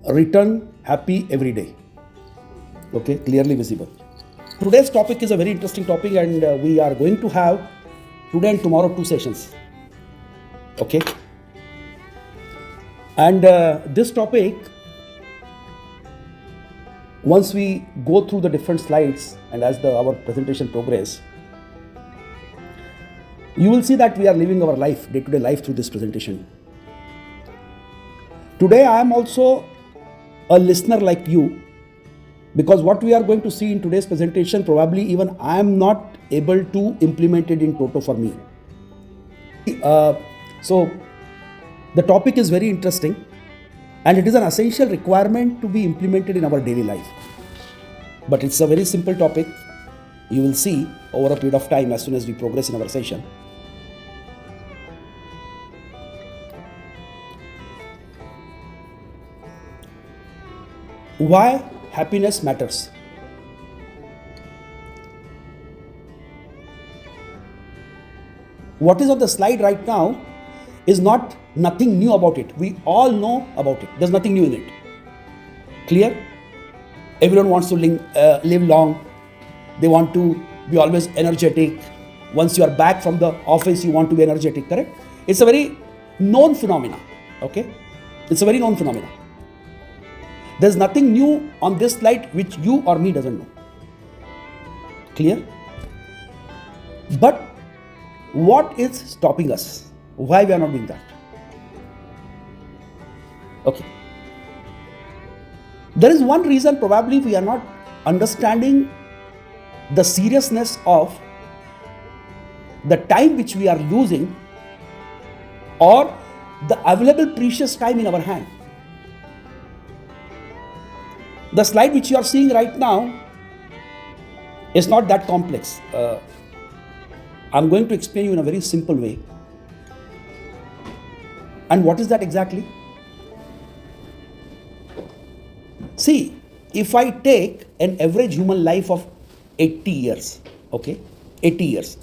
return happy every day. Okay, clearly visible. Today's topic is a very interesting topic, and we are going to have today and tomorrow 2 sessions. Okay, and this topic, once we go through the different slides and as our presentation progress, you will see that we are living our life, day-to-day life, through this presentation. Today I am also a listener like you, because what we are going to see in today's presentation, probably even I am not able to implement it in toto for me. So the topic is very interesting, and it is an essential requirement to be implemented in our daily life. But it's a very simple topic. You will see over a period of time as soon as we progress in our session. Why happiness matters. What is on the slide right now is nothing new about it. We all know about it. There's nothing new in it. Clear? Everyone wants to live long. They want to be always energetic. Once you are back from the office, you want to be energetic, correct? It's a very known phenomena. Okay? It's a very known phenomena. There's nothing new on this slide which you or me doesn't know. Clear? But what is stopping us? Why we are not doing that? Okay. There is one reason probably we are not understanding the seriousness of the time which we are losing, or the available precious time in our hand. The slide which you are seeing right now is not that complex. I'm going to explain you in a very simple way. And what is that exactly? See, if I take an average human life of 80 years, okay, 80 years.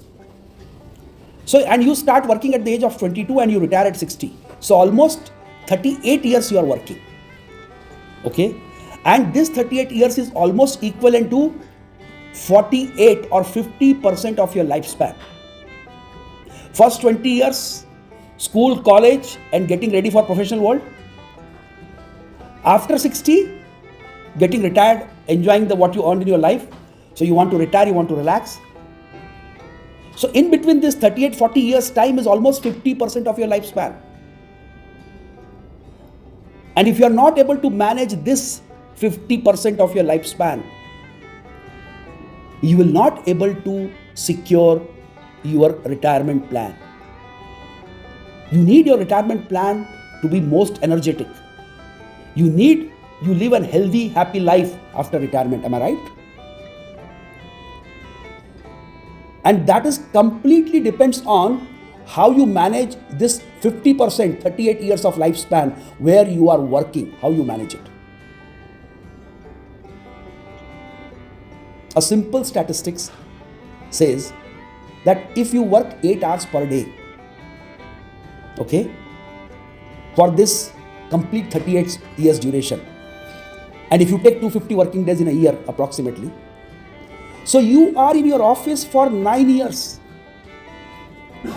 So, and you start working at the age of 22 and you retire at 60. So almost 38 years you are working, okay. And this 38 years is almost equivalent to 48 or 50% of your lifespan. First 20 years, school, college, and getting ready for professional world. After 60, getting retired, enjoying what you earned in your life. So you want to retire, you want to relax. So in between this 38-40 years time is almost 50% of your lifespan. And if you are not able to manage this 50% of your lifespan, you will not able to secure your retirement plan. You need your retirement plan to be most energetic. You live a healthy, happy life after retirement. Am I right? And that is completely depends on how you manage this 50%, 38 years of lifespan where you are working, how you manage it. A simple statistics says that if you work 8 hours per day, okay, for this complete 38 years duration, and if you take 250 working days in a year approximately, so you are in your office for 9 years.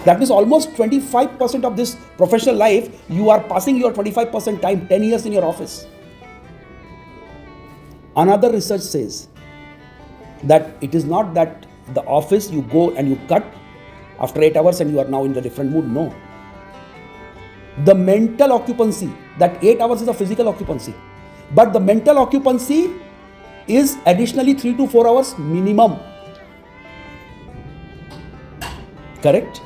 That means almost 25% of this professional life, you are passing your 25% time, 10 years in your office. Another research says that it is not that the office you go and you cut after 8 hours and you are now in the different mood. No. The mental occupancy, that 8 hours is a physical occupancy, but the mental occupancy is additionally 3 to 4 hours minimum. Correct?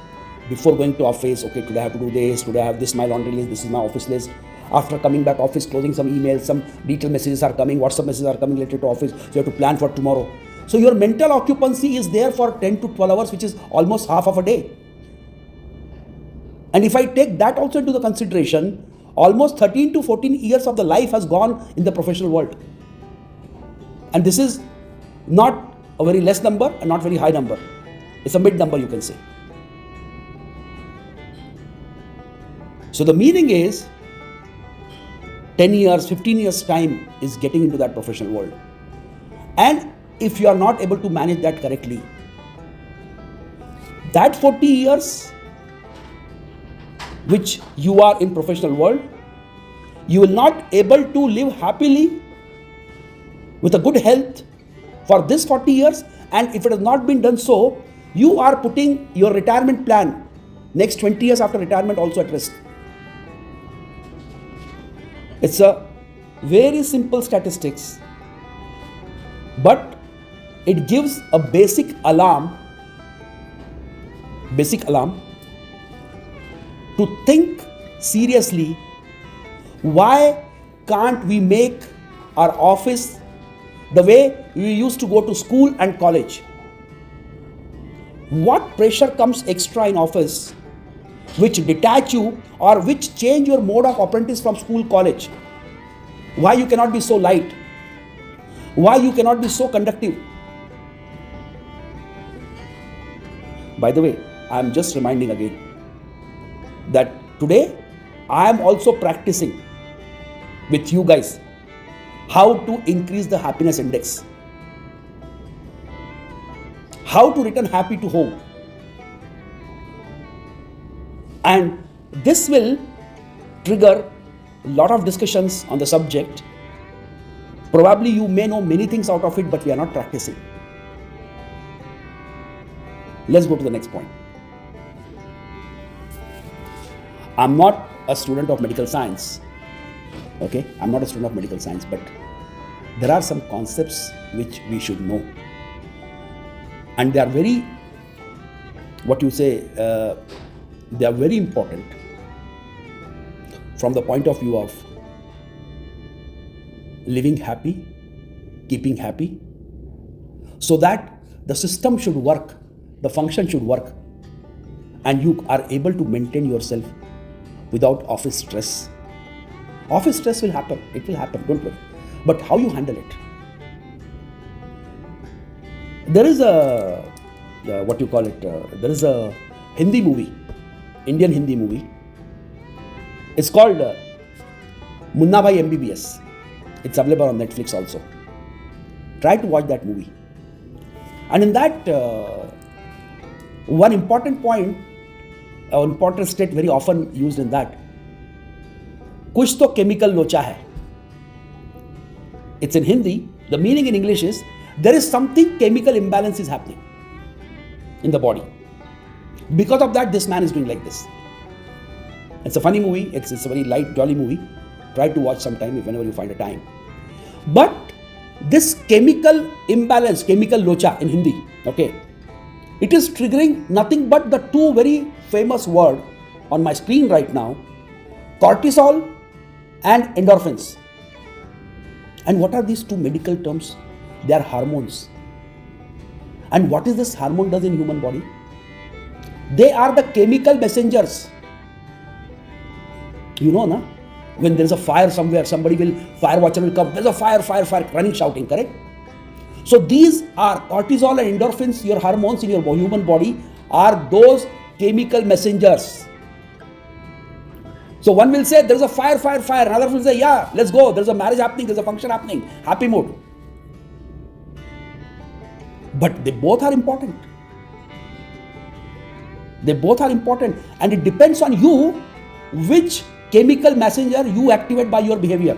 Before going to office, okay, today I have to do this, today I have this, my laundry list, this is my office list. After coming back office, closing some emails, some detailed messages are coming, WhatsApp messages are coming related to office, so you have to plan for tomorrow. So your mental occupancy is there for 10 to 12 hours, which is almost half of a day. And if I take that also into the consideration, almost 13 to 14 years of the life has gone in the professional world. And this is not a very less number and not very high number. It's a mid number, you can say. So the meaning is, 10 years, 15 years time is getting into that professional world. And if you are not able to manage that correctly, that 40 years which you are in professional world, you will not able to live happily with a good health for this 40 years. And if it has not been done so, you are putting your retirement plan next 20 years after retirement also at risk. It's a very simple statistics, but it gives a basic alarm to think seriously. Why can't we make our office the way we used to go to school and college? What pressure comes extra in office which detach you or which change your mode of operandi from school, college? Why you cannot be so light? Why you cannot be so conductive? By the way, I am just reminding again that today I am also practicing with you guys how to increase the happiness index, how to return happy to home. And this will trigger a lot of discussions on the subject. Probably you may know many things out of it, but we are not practicing. Let's go to the next point. I'm not a student of medical science. Okay, I'm not a student of medical science, but there are some concepts which we should know. And they are very, they are very important from the point of view of living happy, keeping happy, so that the system should work, the function should work, and you are able to maintain yourself without office stress. Office stress will happen, it will happen, don't worry. But how you handle it? There is a, there is a Hindi movie, Indian Hindi movie. It's called Munna Bhai MBBS. It's available on Netflix also. Try to watch that movie. And in that, one important point, an important state very often used in that, कुछ तो chemical लोचा है. It's in Hindi. The meaning in English is there is something chemical imbalance is happening in the body. Because of that, this man is doing like this. It's a funny movie. It's a very light, jolly movie. Try to watch sometime whenever you find a time. But this chemical imbalance, chemical locha in Hindi, okay, it is triggering nothing but the two very famous words on my screen right now, cortisol and endorphins. And what are these two medical terms? They are hormones. And what is this hormone does in human body? They are the chemical messengers. You know, na? When there is a fire somewhere, somebody will, fire watcher will come, there's a fire, running, shouting, correct? So these are cortisol and endorphins, your hormones in your human body are those chemical messengers. So one will say there's a fire, another will say, yeah, let's go, there's a marriage happening, there's a function happening, happy mood. But they both are important. They both are important, and it depends on you which chemical messenger you activate by your behavior.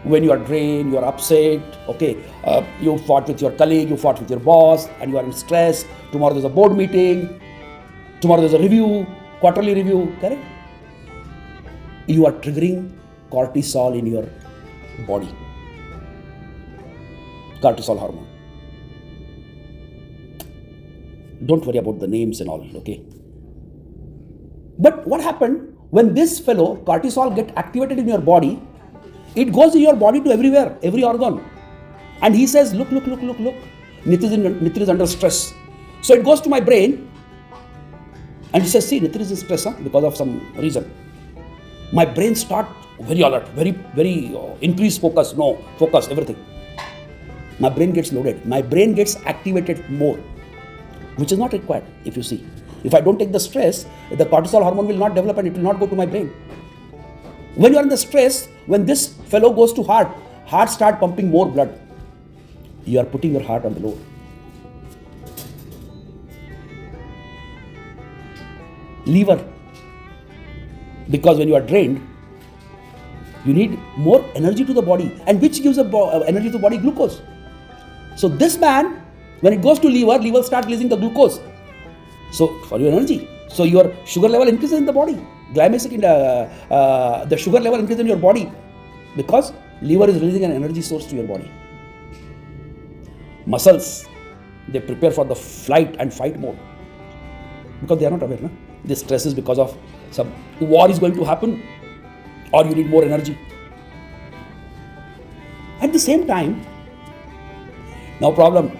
When you are drained, you are upset, okay, you fought with your colleague, you fought with your boss, and you are in stress. Tomorrow there's a board meeting, tomorrow there's a review, quarterly review, correct? You are triggering cortisol in your body. Cortisol hormone. Don't worry about the names and all, okay? But what happened when this fellow, cortisol, get activated in your body, it goes in your body to everywhere, every organ. And he says, look, Nitin is under stress. So it goes to my brain and he says, see, Nitin is in stress because of some reason. My brain starts very alert, very increased focus, everything. My brain gets loaded. My brain gets activated more, which is not required, if you see. If I don't take the stress, the cortisol hormone will not develop and it will not go to my brain. When you are in the stress, when this fellow goes to heart start pumping more blood. You are putting your heart on the load. Liver, because when you are drained, you need more energy to the body, and which gives energy to the body? Glucose. So this man, when it goes to liver starts releasing the glucose. So for your energy, so your sugar level increases in the body. Glycemic, the sugar level increases in your body because liver is releasing an energy source to your body. Muscles, they prepare for the flight and fight mode because they are not aware. No? This stress is because of some war is going to happen or you need more energy. At the same time, no problem.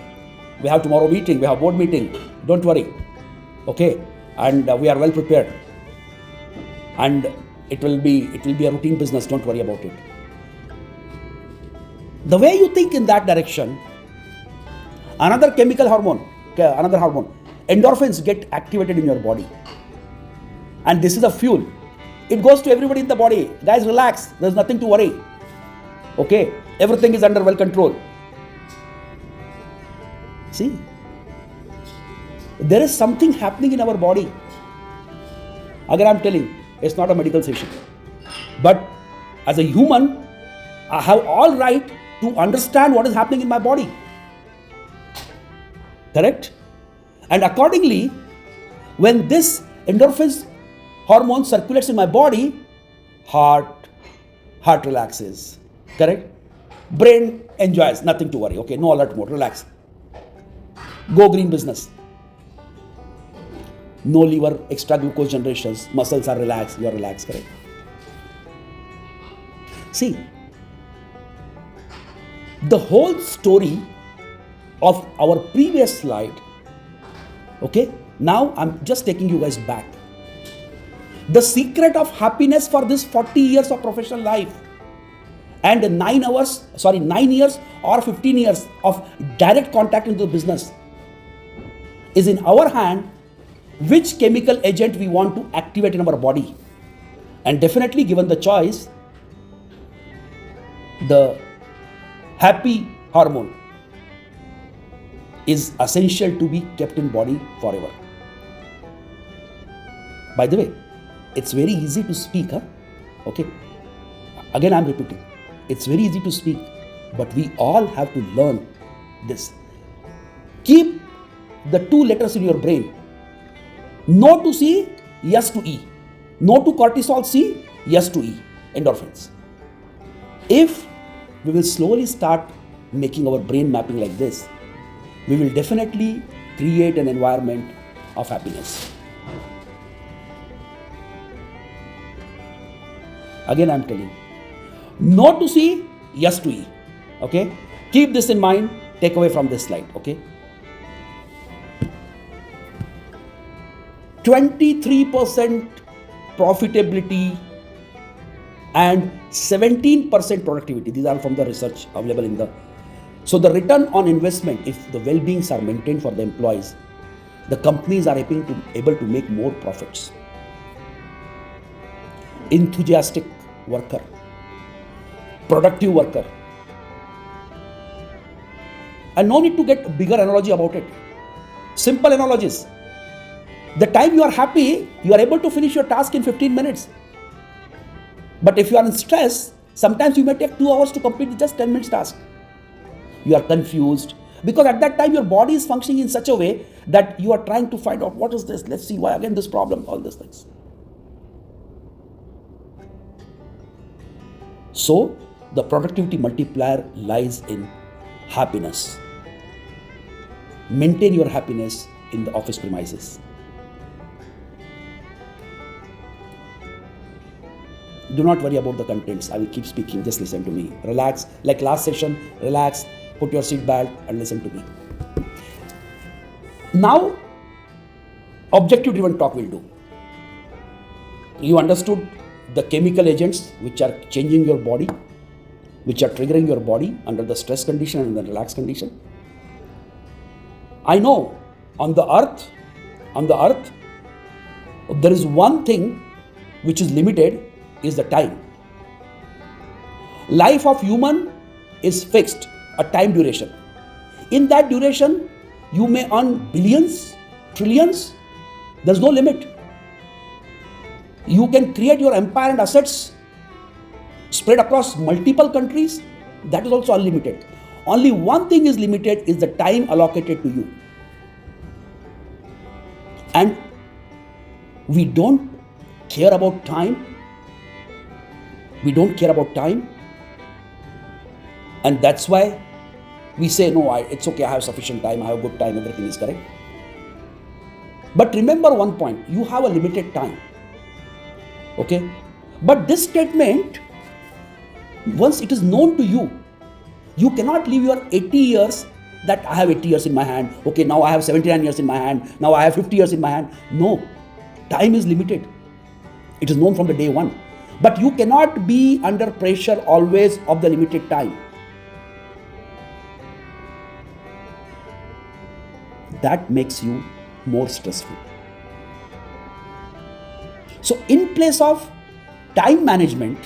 We have tomorrow meeting, we have board meeting. Don't worry. Okay, and we are well prepared. And it will be a routine business. Don't worry about it. The way you think in that direction, another hormone, endorphins get activated in your body. And this is a fuel. It goes to everybody in the body. Guys, relax. There's nothing to worry. Okay, everything is under well control. See, there is something happening in our body. Again, I'm telling, it's not a medical session. But as a human, I have all right to understand what is happening in my body. Correct? And accordingly, when this endorphins hormone circulates in my body, heart relaxes. Correct? Brain enjoys, nothing to worry. Okay, no alert mode, relax. Go green business. No liver, extra glucose generations, muscles are relaxed, you are relaxed, correct? See, the whole story of our previous slide, okay, now I'm just taking you guys back. The secret of happiness for this 40 years of professional life and 9 years or 15 years of direct contact into the business is in our hand. Which chemical agent we want to activate in our body, and definitely given the choice, the happy hormone is essential to be kept in body forever. By the way, it's very easy to speak, okay, again I'm repeating, it's very easy to speak, but we all have to learn this. Keep the 2 letters in your brain. No to C, yes to E. No to cortisol C, yes to E. Endorphins. If we will slowly start making our brain mapping like this, we will definitely create an environment of happiness. Again, I'm telling you, no to C, yes to E. Okay? Keep this in mind. Take away from this slide. Okay? 23% profitability and 17% productivity. These are from the research available in the. So the return on investment, if the well-beings are maintained for the employees, the companies are able to make more profits. Enthusiastic worker, productive worker. And no need to get bigger analogy about it. Simple analogies. The time you are happy, you are able to finish your task in 15 minutes. But if you are in stress, sometimes you may take 2 hours to complete just 10 minutes task. You are confused because at that time your body is functioning in such a way that you are trying to find out what is this, let's see why again this problem, all these things. So the productivity multiplier lies in happiness. Maintain your happiness in the office premises. Do not worry about the contents. I will keep speaking. Just listen to me. Relax. Like last session, relax. Put your seat belt and listen to me. Now, objective-driven talk will do. You understood the chemical agents which are changing your body, which are triggering your body under the stress condition and the relaxed condition. I know on the earth, There is one thing which is limited, is the time. Life of human is fixed, a time duration. In that duration, you may earn billions, trillions. There's no limit. You can create your empire and assets spread across multiple countries. That is also unlimited. Only one thing is limited, is the time allocated to you. And we don't care about time. We don't care about time. And that's why we say, no, it's okay, I have sufficient time, I have good time, everything is correct. But remember one point, you have a limited time. Okay? But this statement, once it is known to you, you cannot live your 80 years that I have 80 years in my hand. Okay, now I have 79 years in my hand. Now I have 50 years in my hand. No, time is limited. It is known from the day one. But you cannot be under pressure always of the limited time. That makes you more stressful. So in place of time management,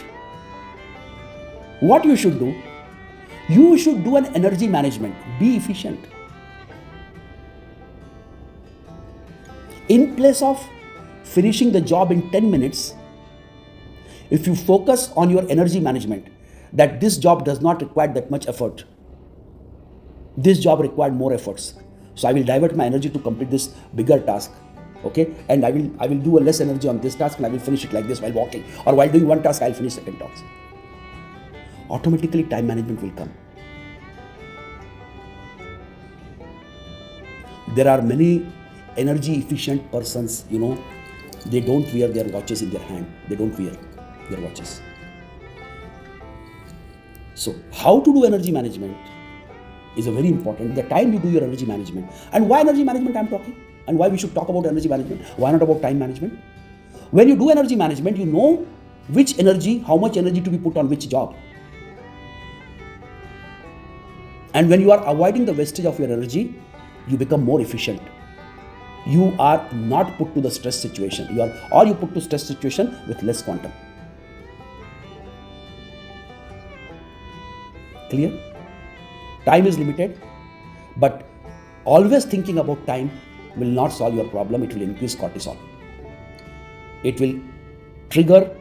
what you should do? You should do an energy management. Be efficient. In place of finishing the job in 10 minutes, if you focus on your energy management, that this job does not require that much effort. This job required more efforts. So I will divert my energy to complete this bigger task. Okay? And I will do a less energy on this task, and I will finish it like this while walking. Or while doing one task, I will finish second task. Automatically time management will come. There are many energy efficient persons, they don't wear their watches in their hand. They don't wear their watches. So how to do energy management is a very important. The time you do your energy management. And why energy management I'm talking? And why we should talk about energy management? Why not about time management? When you do energy management, you know which energy, how much energy to be put on which job. And when you are avoiding the wastage of your energy, you become more efficient. You are not put to the stress situation. You put to stress situation with less quantum. Clear? Time is limited, but always thinking about time will not solve your problem. It will increase cortisol. It will trigger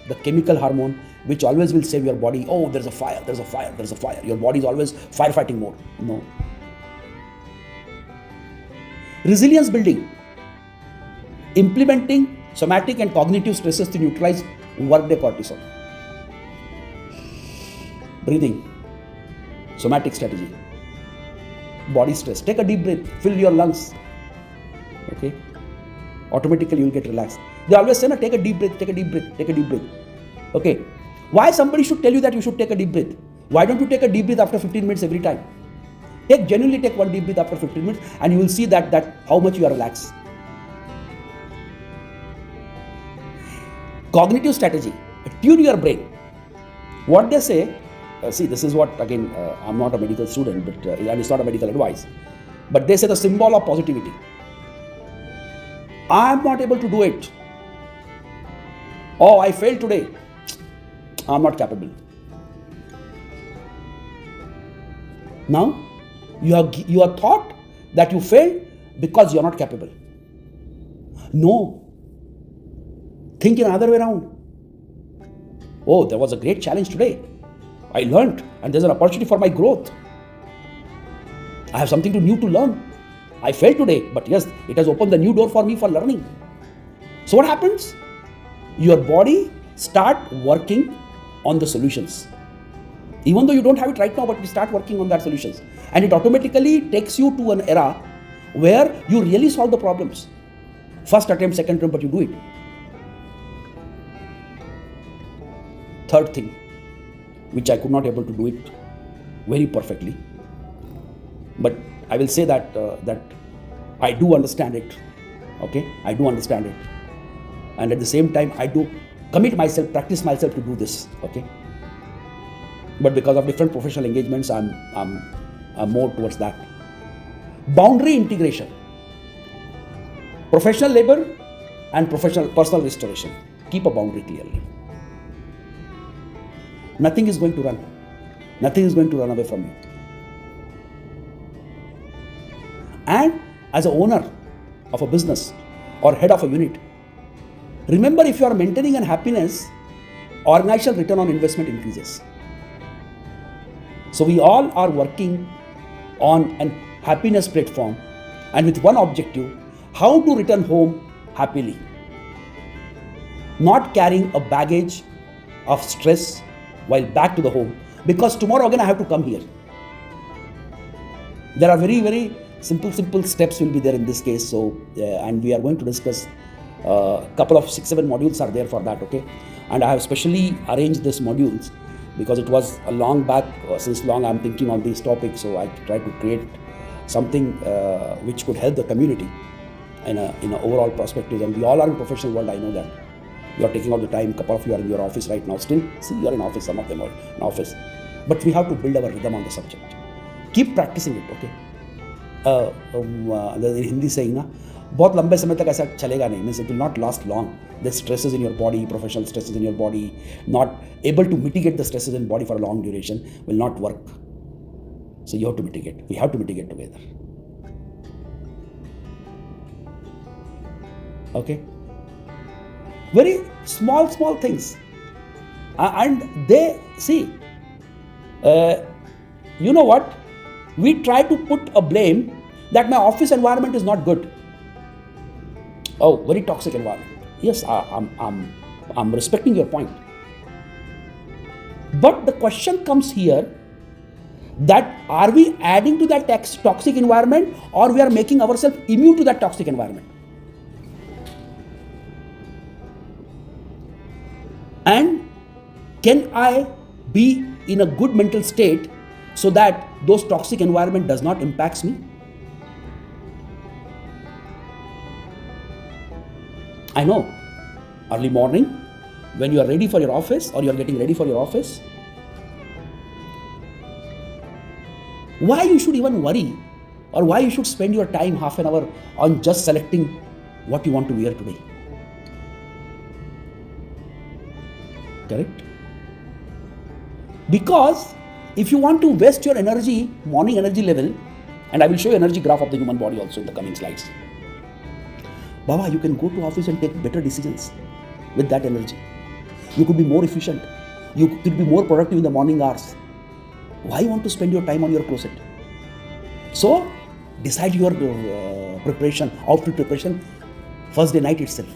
the chemical hormone which always will save your body. Oh, there's a fire, there's a fire, there's a fire. Your body is always firefighting mode. No. Resilience building. Implementing somatic and cognitive stresses to neutralize workday cortisol. Breathing. Somatic strategy. Body stress. Take a deep breath. Fill your lungs. Okay. Automatically you will get relaxed. They always say, take a deep breath, take a deep breath, take a deep breath. Okay. Why somebody should tell you that you should take a deep breath? Why don't you take a deep breath after 15 minutes every time? Genuinely take one deep breath after 15 minutes and you will see that how much you are relaxed. Cognitive strategy. Tune your brain. What they say, this is what, again, I'm not a medical student, but and it's not a medical advice. But they say the symbol of positivity. I am not able to do it. Oh, I failed today. I'm not capable. Now, you are thought that you failed because you are not capable. No. Think in another way around. Oh, there was a great challenge today. I learned and there's an opportunity for my growth. I have something new to learn. I failed today, but yes, it has opened the new door for me for learning. So what happens? Your body start working on the solutions. Even though you don't have it right now, but we start working on that solutions. And it automatically takes you to an era where you really solve the problems. First attempt, second attempt, but you do it. Third thing, which I could not able to do it very perfectly. But I will say that I do understand it. Okay, I do understand it. And at the same time, I do commit myself, practice myself to do this. Okay. But because of different professional engagements, I'm more towards that. Boundary integration. Professional labor and personal restoration. Keep a boundary clearly. Nothing is going to run. Nothing is going to run away from you. And as an owner of a business or head of a unit, remember, if you are maintaining unhappiness, organizational return on investment increases. So we all are working on an happiness platform and with one objective: how to return home happily, not carrying a baggage of stress while back to the home, because tomorrow again I have to come here. There are very, very simple steps will be there in this case. So and we are going to discuss a couple of 6-7 modules are there for that, okay? And I have specially arranged these modules because it was a long back, since long I'm thinking on these topics. So I tried to create something which could help the community in an overall perspective. And we all are in professional world, I know that. You are taking out the time, couple of you are in your office right now still. See, you are in office, some of them are in office. But we have to build our rhythm on the subject. Keep practicing it, okay? Hindi saying na, बहुत लंबे समय तक ऐसा चलेगा नहीं, means it will not last long. The stresses in your body, professional stresses in your body, not able to mitigate the stresses in body for a long duration will not work. So you have to mitigate. We have to mitigate together. Okay? Very small things. And they, see, you know what? We try to put a blame that my office environment is not good. Oh, very toxic environment. Yes, I'm respecting your point. But the question comes here that are we adding to that toxic environment, or we are making ourselves immune to that toxic environment? And can I be in a good mental state so that those toxic environment does not impact me? I know, early morning, when you are ready for your office or you are getting ready for your office, why you should even worry, or why you should spend your time half an hour on just selecting what you want to wear today? Correct? Because if you want to waste your energy, morning energy level, and I will show you energy graph of the human body also in the coming slides. Baba, you can go to office and take better decisions with that energy. You could be more efficient. You could be more productive in the morning hours. Why you want to spend your time on your closet? So, decide your preparation, outfit preparation, first day night itself.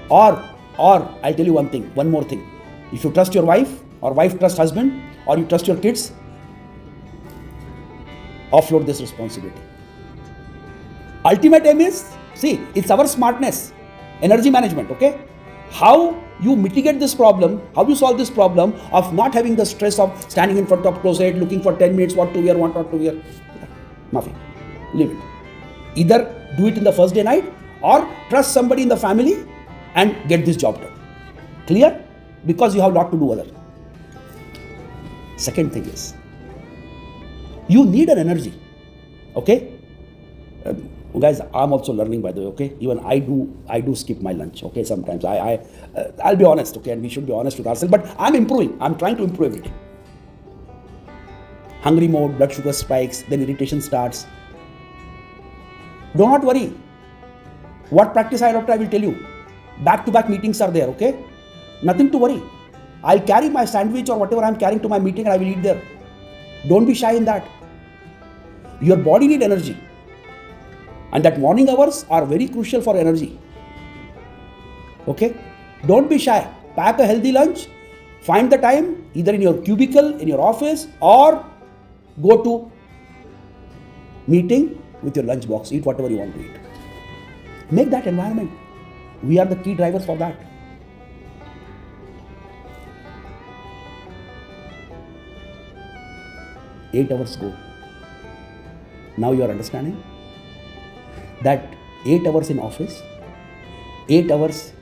Or I'll tell you one more thing. If you trust your wife, or wife trust husband, or you trust your kids, offload this responsibility. Ultimate aim is, see, it's our smartness, energy management, okay? How you mitigate this problem, how you solve this problem of not having the stress of standing in front of closet, looking for 10 minutes, what to wear, what not to wear. Mafi, leave it. Either do it in the first day night, or trust somebody in the family and get this job done. Clear? Because you have a lot to do other. Second thing is, you need an energy, okay? Guys, I'm also learning, by the way, okay? Even I do skip my lunch, okay? Sometimes I'll be honest, okay? And we should be honest with ourselves, but I'm improving. I'm trying to improve every day. Hungry mode, blood sugar spikes, then irritation starts. Do not worry. What practice I adopt, I will tell you. Back-to-back meetings are there, okay? Nothing to worry. I'll carry my sandwich or whatever I'm carrying to my meeting and I will eat there. Don't be shy in that. Your body needs energy. And that morning hours are very crucial for energy. Okay? Don't be shy. Pack a healthy lunch. Find the time either in your cubicle, in your office, or go to meeting with your lunch box. Eat whatever you want to eat. Make that environment. We are the key drivers for that. Eight hours go. Now you are understanding that 8 hours in office, 8 hours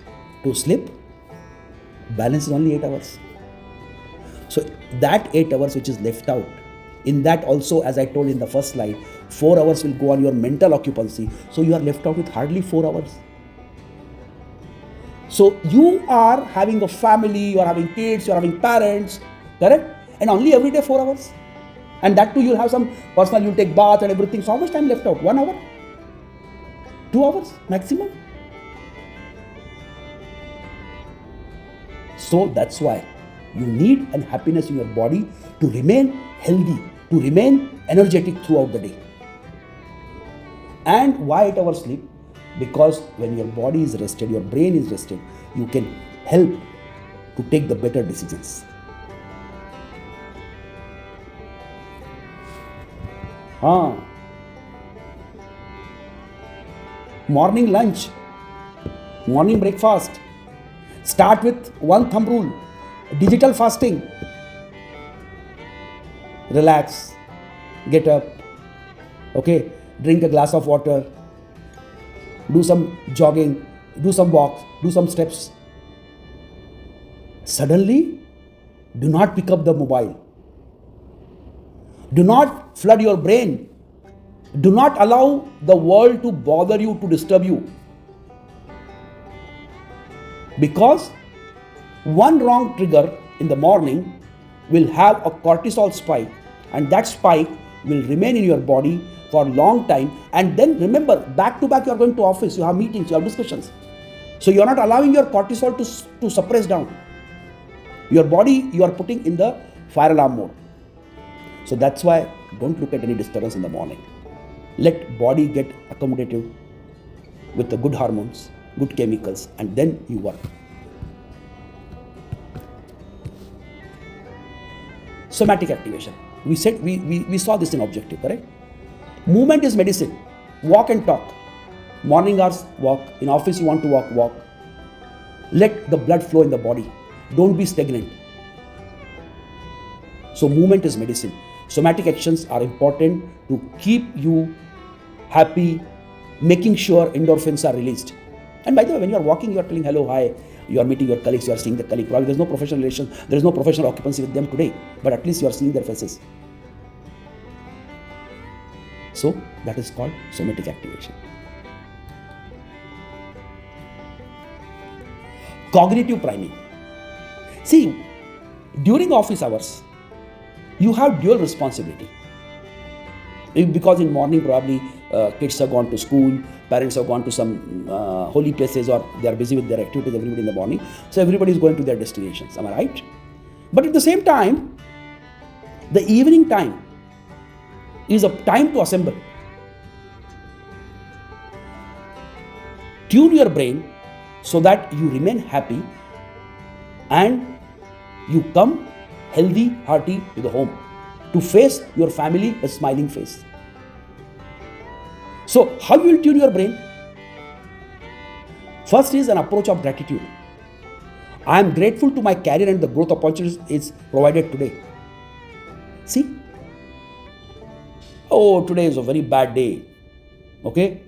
to sleep, balance is only 8 hours. So that 8 hours which is left out, in that also, as I told in the first slide, 4 hours will go on your mental occupancy. So you are left out with hardly 4 hours. So you are having a family, you are having kids, you are having parents, correct? And only every day 4 hours. And that too, you'll have some personal, you'll take bath and everything. So how much time left out? 1 hour? 2 hours maximum? So that's why you need an happiness in your body to remain healthy, to remain energetic throughout the day. And why 8 hours sleep? Because when your body is rested, your brain is rested, you can help to take the better decisions. Morning lunch, morning breakfast. Start with one thumb rule, digital fasting. Relax, get up, okay, drink a glass of water, do some jogging, do some walks, do some steps. Suddenly, do not pick up the mobile. Do not flood your brain. Do not allow the world to bother you, to disturb you. Because one wrong trigger in the morning will have a cortisol spike, and that spike will remain in your body for a long time. And then remember, back to back you are going to office, you have meetings, you have discussions. So you are not allowing your cortisol to suppress down. Your body you are putting in the fire alarm mode. So that's why don't look at any disturbance in the morning. Let body get accommodative with the good hormones, good chemicals, and then you work. Somatic activation. We said we saw this in objective, correct? Movement is medicine. Walk and talk. Morning hours, walk. In office you want to walk, walk. Let the blood flow in the body. Don't be stagnant. So movement is medicine. Somatic actions are important to keep you happy, making sure endorphins are released. And by the way, when you are walking, you are telling hello, hi, you are meeting your colleagues, you are seeing the colleague. Probably there is no professional relation, there is no professional occupancy with them today, but at least you are seeing their faces. So that is called somatic activation. Cognitive priming. See, during office hours, you have dual responsibility. Because in morning probably kids have gone to school, parents have gone to some holy places, or they are busy with their activities, everybody in the morning. So everybody is going to their destinations, am I right? But at the same time, the evening time is a time to assemble. Tune your brain so that you remain happy and you come healthy, hearty to the home, to face your family a smiling face. So how you will tune your brain? First is an approach of gratitude. I am grateful to my career and the growth opportunities is provided today. See? Oh, today is a very bad day. Okay?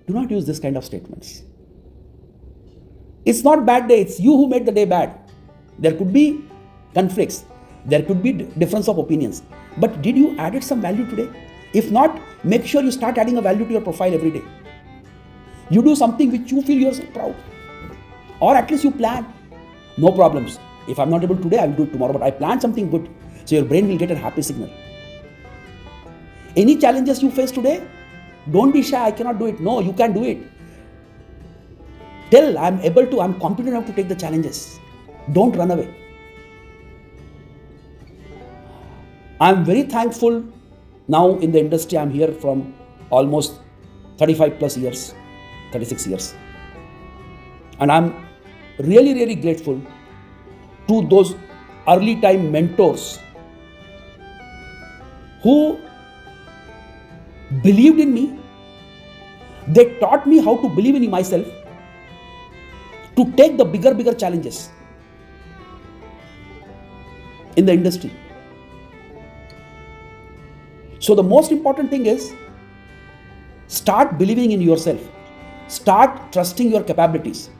Do not use this kind of statements. It's not bad day, it's you who made the day bad. There could be conflicts. There could be difference of opinions. But did you added some value today? If not, make sure you start adding a value to your profile every day. You do something which you feel yourself proud. Or at least you plan. No problems. If I'm not able today, I will do it tomorrow. But I planned something good. So your brain will get a happy signal. Any challenges you face today, don't be shy, I cannot do it. No, you can do it. Tell, I'm competent enough to take the challenges. Don't run away. I'm very thankful now in the industry. I'm here from almost 35 plus years, 36 years. And I'm really, really grateful to those early time mentors who believed in me. They taught me how to believe in myself, to take the bigger challenges in the industry. So the most important thing is start believing in yourself. Start trusting your capabilities.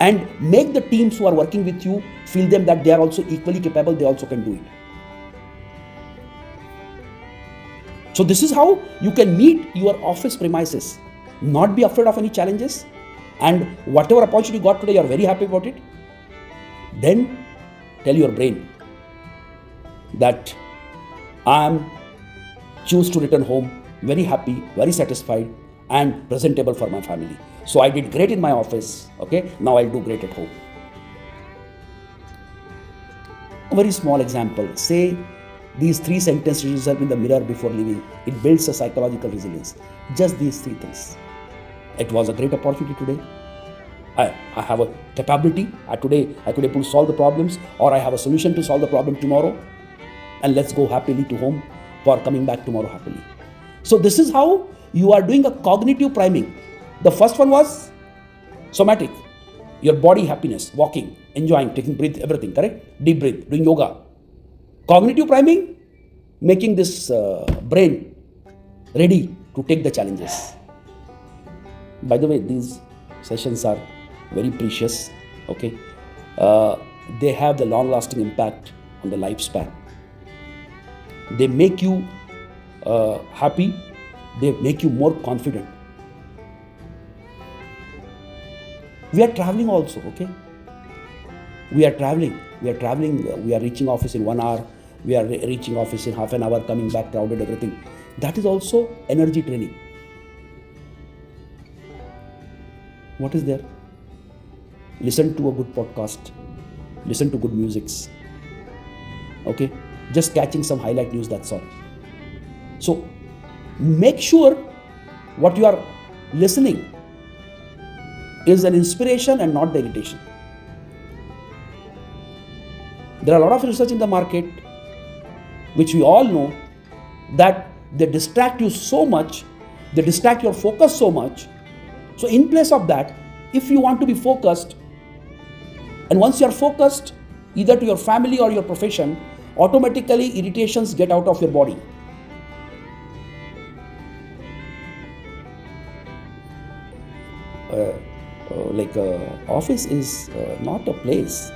And make the teams who are working with you feel them that they are also equally capable, they also can do it. So this is how you can meet your office premises. Not be afraid of any challenges. and whatever opportunity you got today, you are very happy about it, then tell your brain that I am choose to return home very happy, very satisfied, and presentable for my family. So I did great in my office, okay, now I'll do great at home. A very small example, say these 3 sentences yourself in the mirror before leaving. It builds a psychological resilience. Just these 3 things. It was a great opportunity today. I have a capability. Today I could able to solve the problems, or I have a solution to solve the problem tomorrow. And let's go happily to home for coming back tomorrow happily. So this is how you are doing a cognitive priming. The first one was somatic. Your body happiness, walking, enjoying, taking breath, everything, correct? Deep breath, doing yoga. Cognitive priming, making this brain ready to take the challenges. By the way, these sessions are very precious, okay? They have the long-lasting impact on the lifespan. They make you happy, they make you more confident. We are traveling also, okay? We are traveling, we are reaching office in 1 hour, we are reaching office in half an hour, coming back crowded, everything. That is also energy training. What is there? Listen to a good podcast, listen to good musics, okay? Just catching some highlight news, that's all. So make sure what you are listening is an inspiration and not the irritation. There are a lot of research in the market which we all know that they distract you so much, they distract your focus so much. So in place of that, if you want to be focused, and once you are focused either to your family or your profession, automatically irritations get out of your body. Office is not a place,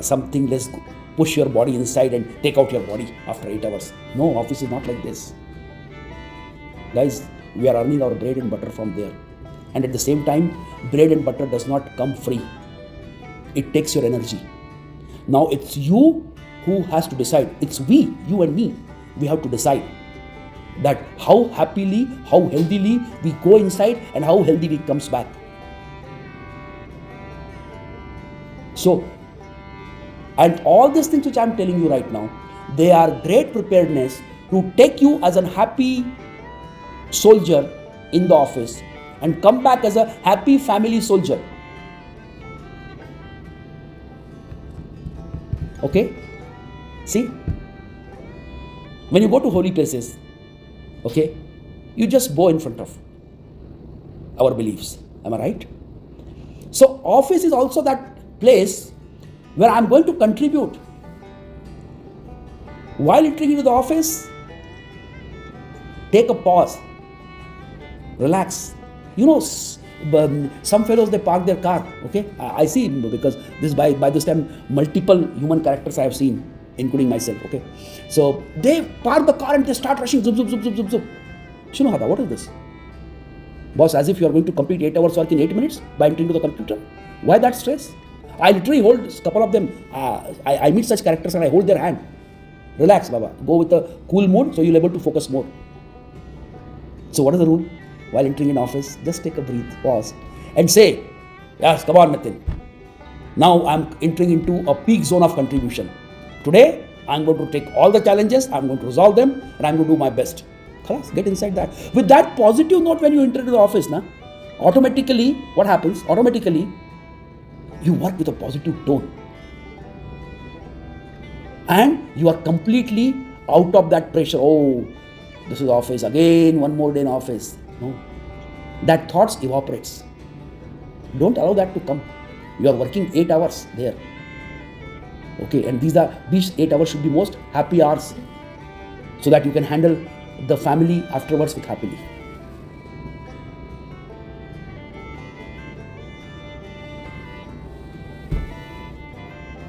something let's push your body inside and take out your body after 8 hours. No, office is not like this. Guys, we are earning our bread and butter from there. And at the same time, bread and butter does not come free. It takes your energy. Now it's you who has to decide. It's we, you and me. We have to decide that how happily, how healthily we go inside and how healthy we comes back. So, and all these things which I am telling you right now, they are great preparedness to take you as a happy soldier in the office and come back as a happy family soldier. Okay? See? When you go to holy places, okay, you just bow in front of our beliefs. Am I right? So office is also that place where I'm going to contribute. While entering into the office, take a pause, relax. You know, some fellows, they park their car, okay? I see, because this by this time multiple human characters I have seen, including myself, okay? So they park the car and they start rushing, zoom, zoom, zoom, zoom, zoom, zoom. Shinohada, what is this? Boss, as if you are going to complete 8 hours work in 8 minutes by entering to the computer. Why that stress? I literally hold a couple of them. I meet such characters and I hold their hand. Relax, Baba. Go with a cool mood so you'll be able to focus more. So what is the rule? While entering an office, just take a breath, pause, and say, yes, come on, Nitin. Now I'm entering into a peak zone of contribution. Today, I'm going to take all the challenges, I'm going to resolve them, and I'm going to do my best. Khalas, get inside that. With that positive note, when you enter into the office, automatically, what happens? Automatically, you work with a positive tone. And you are completely out of that pressure. Oh, this is office, again, one more day in office. No. That thoughts evaporates. Don't allow that to come. You are working 8 hours there. Okay, and these 8 hours should be most happy hours, so that you can handle the family afterwards with happily.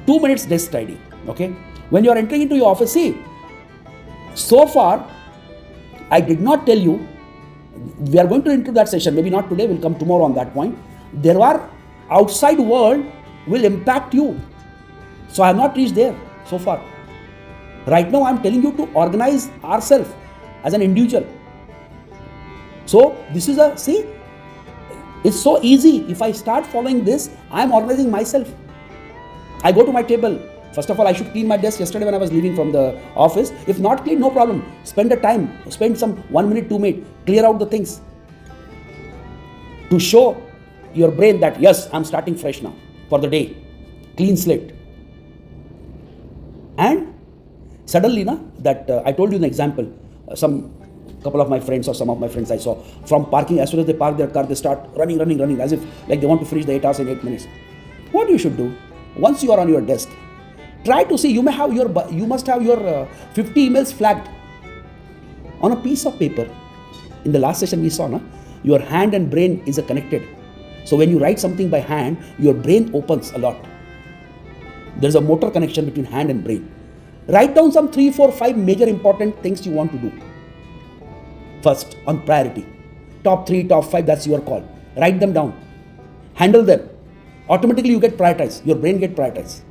Two minutes desk tidy. Okay, when you are entering into your office, see, so far I did not tell you We are going to into that session, maybe not today, we'll come tomorrow on that point. There are outside world will impact you. So I have not reached there so far. Right now I am telling you to organize ourselves as an individual. So this is it's so easy. If I start following this, I am organizing myself. I go to my table. First of all, I should clean my desk yesterday when I was leaving from the office. If not clean, no problem. Spend some 1 minute, 2 minutes, clear out the things. To show your brain that yes, I'm starting fresh now for the day. Clean slate. And suddenly, I told you an example. Some couple of my friends or some of my friends I saw from parking, as soon as they park their car, they start running as if like they want to finish the 8 hours in 8 minutes. What you should do, once you are on your desk, try to see, you must have your 50 emails flagged on a piece of paper. In the last session we saw, your hand and brain is connected. So when you write something by hand, your brain opens a lot. There's a motor connection between hand and brain. Write down some 3, 4, 5 major important things you want to do. First, on priority. Top 3, top 5, that's your call. Write them down. Handle them. Automatically you get prioritized. Your brain get prioritized.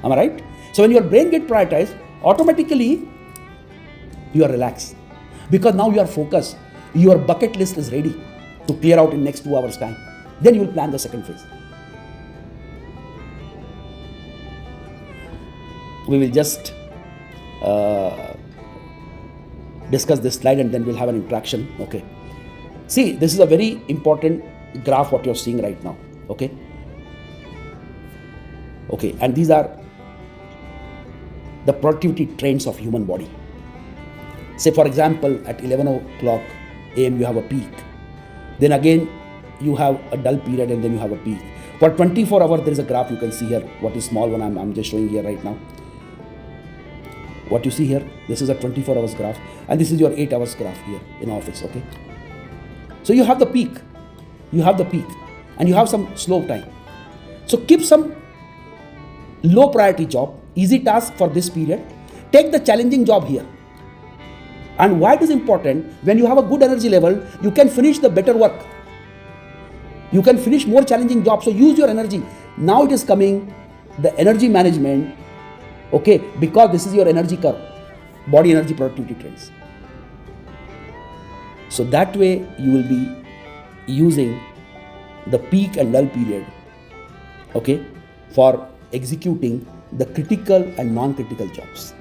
Am I right? So when your brain get prioritized, automatically you are relaxed. Because now you are focused. Your bucket list is ready to clear out in next 2 hours time. Then you will plan the second phase. We will just discuss this slide and then we'll have an interaction. Okay. See, this is a very important graph what you're seeing right now. Okay. Okay. And these are the productivity trends of human body. Say for example, at 11 o'clock AM you have a peak. Then again you have a dull period and then you have a peak. For 24 hours there is a graph you can see here. What is small one I'm just showing here right now. What you see here, this is a 24 hours graph and this is your 8 hours graph here in office, okay? So you have the peak and you have some slow time. So keep some low priority job, easy task for this period. Take the challenging job here. And why it is important, when you have a good energy level, you can finish the better work. You can finish more challenging jobs, so use your energy. Now it is coming, the energy management. Okay, because this is your energy curve, body energy productivity trends. So that way you will be using the peak and lull period, okay, for executing the critical and non-critical jobs.